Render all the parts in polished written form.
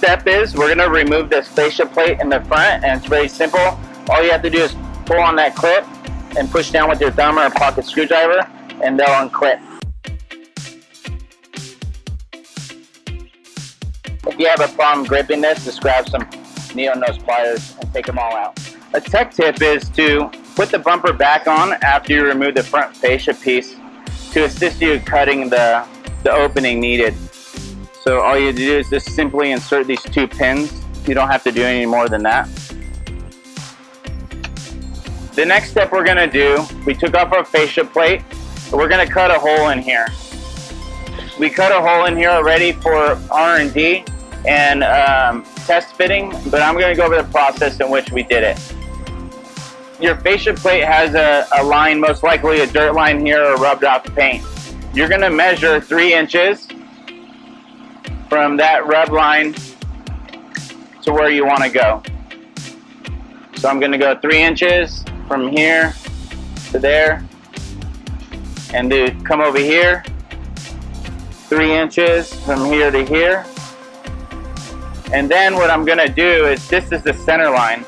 step is we're going to remove this fascia plate in the front, and it's very simple. All you have to do is pull on that clip and push down with your thumb or a pocket screwdriver, and they'll unclip. If you have a problem gripping this, just grab some needle nose pliers and take them all out. A tech tip is to put the bumper back on after you remove the front fascia piece to assist you in cutting the opening needed. So all you have to do is just simply insert these 2 pins. You don't have to do any more than that. The next step we're going to do, we took off our fascia plate, but we're going to cut a hole in here. We cut a hole in here already for R&D and test fitting, but I'm going to go over the process in which we did it. Your fascia plate has a line, most likely a dirt line here or rubbed off paint. You're going to measure 3 inches from that rub line to where you want to go. So I'm going to go 3 inches from here to there, and to come over here 3 inches from here to here. And then what I'm going to do is, this is the center line.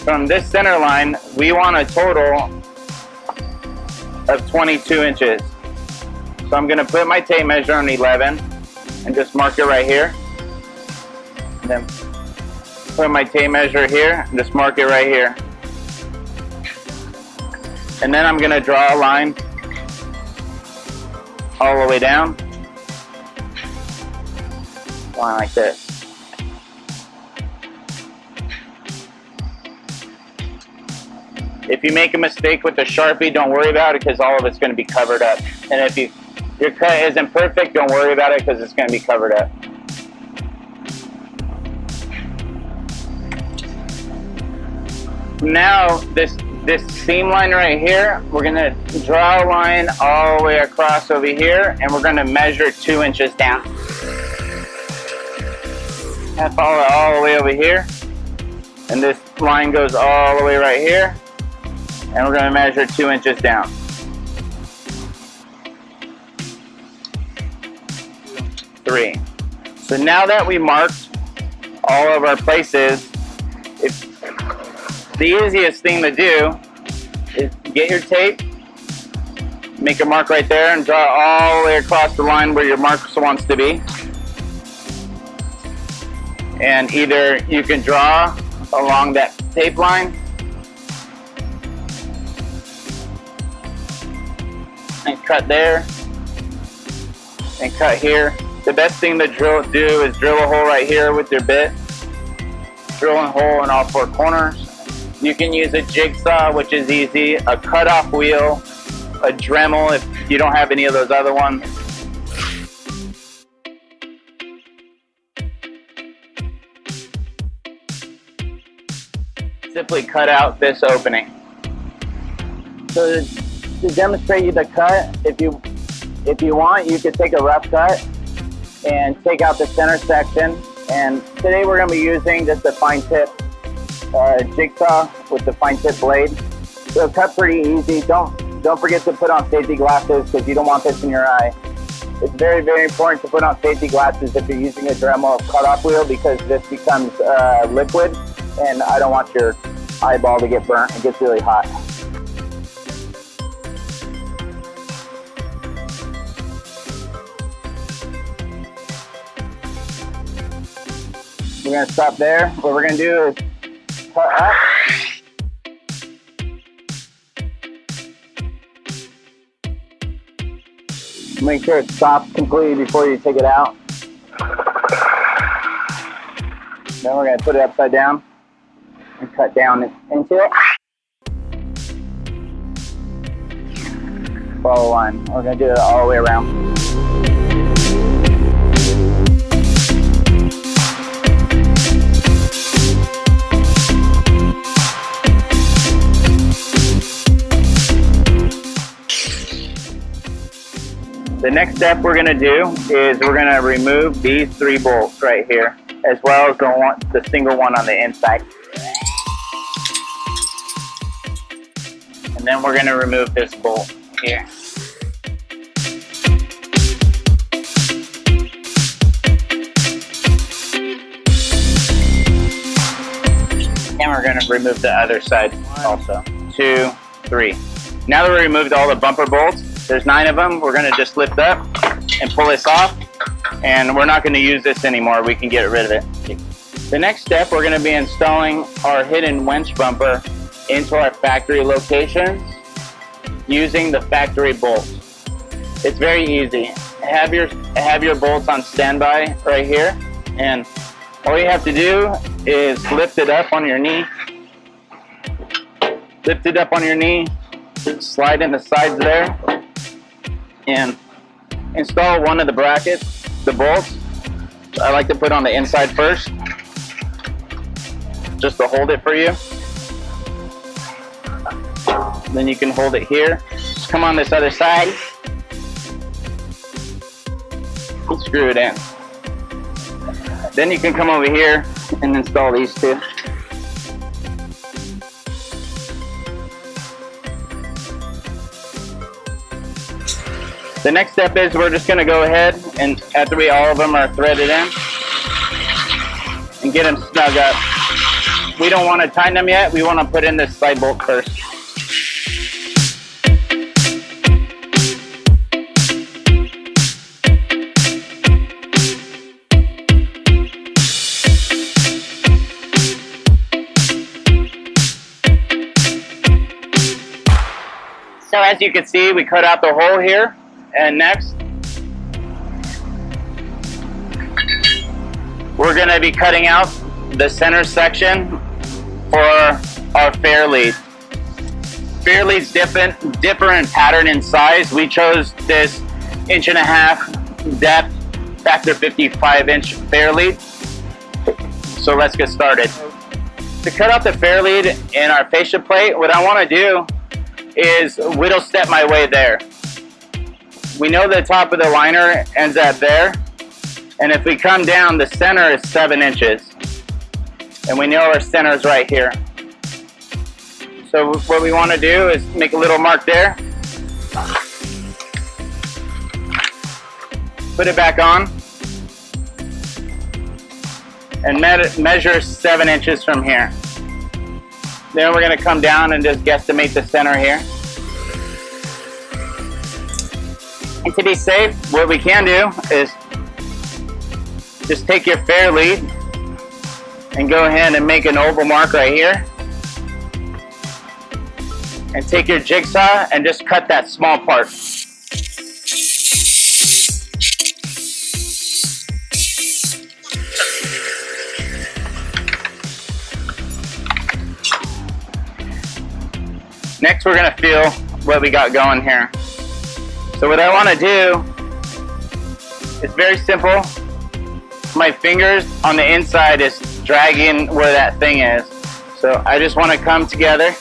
From this center line, we want a total of 22 inches. So I'm going to put my tape measure on 11 and just mark it right here. And then put my tape measure here and just mark it right here. And then I'm going to draw a line all the way down. Line like this. If you make a mistake with the Sharpie, don't worry about it because all of it's going to be covered up. And if your cut isn't perfect, don't worry about it because it's going to be covered up. Now this seam line right here, we're going to draw a line all the way across over here, and we're going to measure 2 inches down. And follow it all the way over here, and this line goes all the way right here, and we're going to measure 2 inches down. Three. So now that we marked all of our places, the easiest thing to do is get your tape, make a mark right there, and draw all the way across the line where your mark wants to be. And either you can draw along that tape line and cut there and cut here. The best thing to do is drill a hole right here with your bit. Drill a hole in all 4 corners. You can use a jigsaw, which is easy, a cutoff wheel, a Dremel if you don't have any of those other ones. Simply cut out this opening. So to demonstrate you the cut, if you want, you could take a rough cut and take out the center section. And today we're going to be using just a fine tip jigsaw with the fine tip blade. It'll cut pretty easy. Don't forget to put on safety glasses because you don't want this in your eye. It's very, very important to put on safety glasses if you're using a Dremel cutoff wheel because this becomes liquid, and I don't want your eyeball to get burnt. It gets really hot. We're going to stop there. What we're going to do is cut up. Make sure it stops completely before you take it out. Then we're going to put it upside down and cut down into it. Follow the line. We're going to do it all the way around. The next step we're going to do is we're going to remove these 3 bolts right here, as well as the single one on the inside. And then we're going to remove this bolt here. we're going to remove the other side also. 2, 3. Now that we removed all the bumper bolts, there's 9 of them, we're going to just lift up and pull this off, and we're not going to use this anymore. We can get rid of it. The next step, we're going to be installing our hidden winch bumper into our factory locations using the factory bolts. It's very easy. Have your bolts on standby right here, and all you have to do is lift it up on your knee. Lift it up on your knee, slide in the sides there, and install one of the brackets, the bolts. I like to put on the inside first, just to hold it for you. Then you can hold it here. Just come on this other side. Screw it in. Then you can come over here and install these two. The next step is we're just going to go ahead and after all of them are threaded in and get them snug up. We don't want to tighten them yet. We want to put in this side bolt first. So as you can see, we cut out the hole here, and next we're going to be cutting out the center section for our fair lead. Fair lead's different in pattern and size. We chose this 1.5 depth factor 55-inch fair lead. So let's get started. To cut out the fair lead in our fascia plate, what I want to do is whittle step my way there. We know the top of the liner ends at there, and if we come down, the center is 7 inches, and we know our center is right here. So what we want to do is make a little mark there, put it back on, and measure 7 inches from here. Then we're going to come down and just guesstimate the center here. And to be safe, what we can do is just take your fair lead and go ahead and make an oval mark right here. And take your jigsaw and just cut that small part. Next, we're going to feel what we got going here. So what I want to do is very simple. My fingers on the inside is dragging where that thing is. So I just want to come together.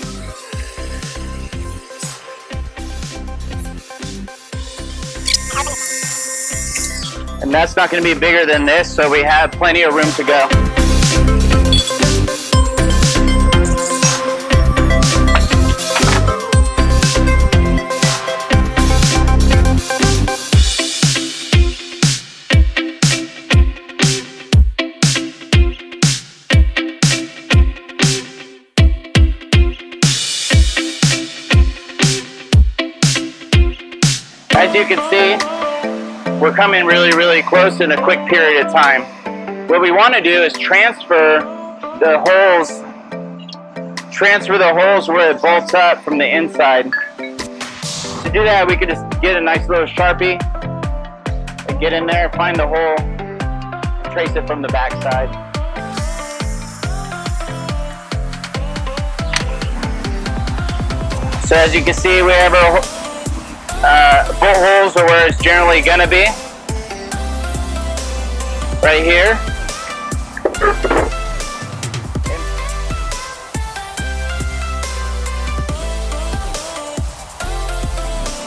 And that's not going to be bigger than this, so we have plenty of room to go. As you can see, we're coming really close in a quick period of time. What we want to do is transfer the holes where it bolts up from the inside. To do that, we could just get a nice little Sharpie and get in there, find the hole, and trace it from the back side. So as you can see, we have our bolt holes are where it's generally going to be. Right here.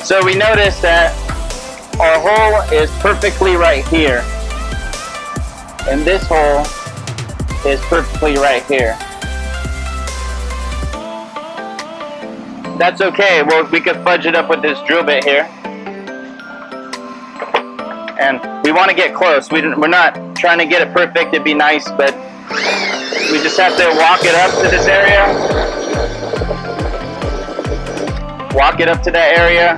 So we notice that our hole is perfectly right here. And this hole is perfectly right here. That's okay. Well, we could fudge it up with this drill bit here. And we want to get close. We're not trying to get it perfect. It'd be nice, but We just have to walk it up to this area. Walk it up to that area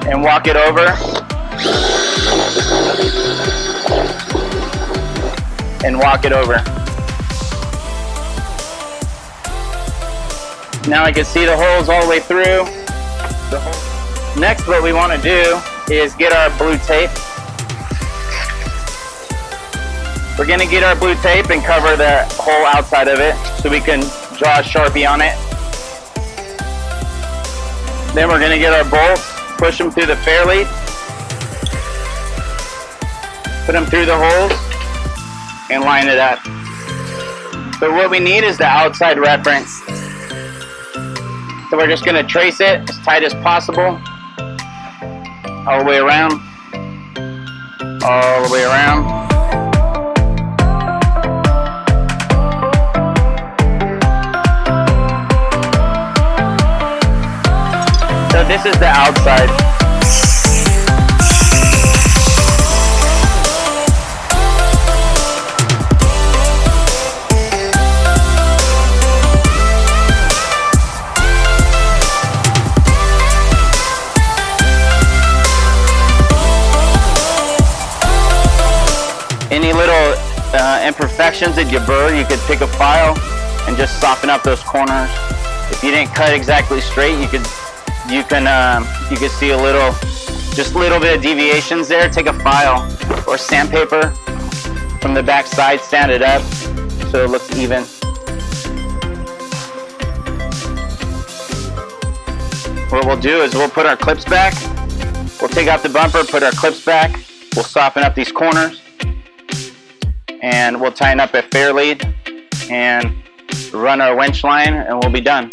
and walk it over. And walk it over. Now I can see the holes all the way through. Next, what we want to do is get our blue tape. We're going to get our blue tape and cover the whole outside of it so we can draw a Sharpie on it. Then we're going to get our bolts, push them through the fair lead, put them through the holes, and line it up. So what we need is the outside reference. So we're just going to trace it as tight as possible, all the way around, all the way around. So this is the outside. Any little imperfections that you burr, you could take a file and just soften up those corners. If you didn't cut exactly straight, you could see a little, just a little bit of deviations there. Take a file or sandpaper from the back side, sand it up so it looks even. What we'll do is we'll put our clips back. We'll take out the bumper, put our clips back. We'll soften up these corners. And we'll tighten up a fair lead and run our winch line, and we'll be done.